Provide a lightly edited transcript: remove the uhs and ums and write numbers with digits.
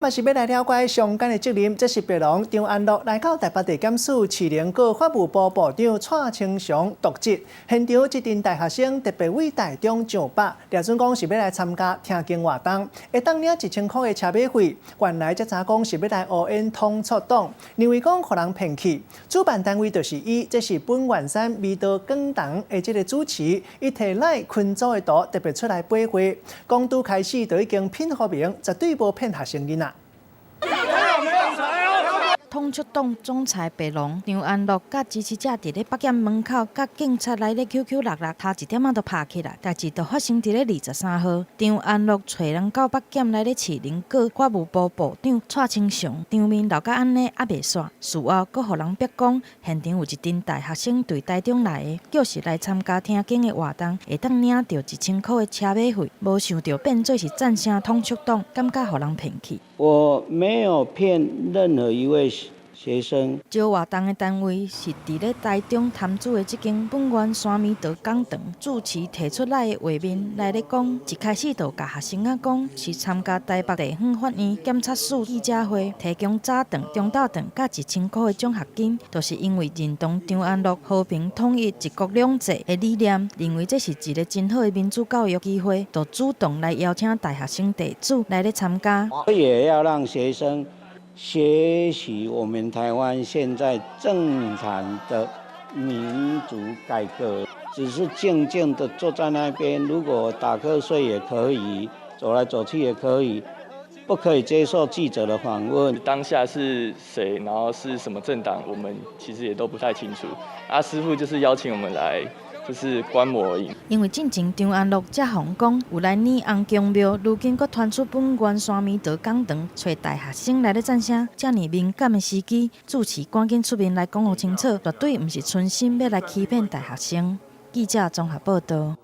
嘛是要来了解相关的责任，这是白龙张安乐来到台北地检署市联告法务部部长蔡清祥渎职，现场一群大学生特别为台中上北，廖准讲是要来参加听经活动，会当领1000块的车马费。原来才知讲是要来学演通促党，认为讲互人骗去。主办单位就是伊，这是本元山味道广堂的这个主持，伊摕来群组的图特别出来背会，讲拄开始就已经骗好明，绝对无骗学生囡仔。通促党总裁白龙张安乐甲支持者伫咧北检门口，甲警察来咧 QQ 落，头一点都拍起来。代志就发生伫咧23号，张安乐找人到北检来咧市联告法务部部长蔡清祥，场面闹到安尼还袂煞。事后阁互人逼讲，现场有一群大学生对台中来的，就是来参加听经的活动，会当领到1000块的车马费。无想到变做是赞声通促党，感觉互人骗去。我没有骗任何一位学生。招活动的单位是伫咧台中潭子的这间本源山味道讲堂，主持提出来的画面来咧讲，一开始就甲学生仔讲是参加台北地方法院检察署记者会，提供早顿、中昼顿甲1000块的奖学金，就是因为认同张安乐和平统一、一国两制的理念，认为这是一个真好的民主教育机会，就主动来邀请大学生弟子来咧参加。也要让学生学习我们台湾现在正常的民主改革，只是静静的坐在那边，如果打瞌睡也可以，走来走去也可以，不可以接受记者的访问。当下是谁，然后是什么政党，我们其实也都不太清楚。师父就是邀请我们来，就是观摩而已。因为进前张安乐才访讲有来念红公庙，如今阁传出本源山味道讲堂找大学生来咧赞声，遮尔敏感的时机，主持赶紧出面来讲互清楚，绝对毋是存心要来欺骗大学生。记者综合报道。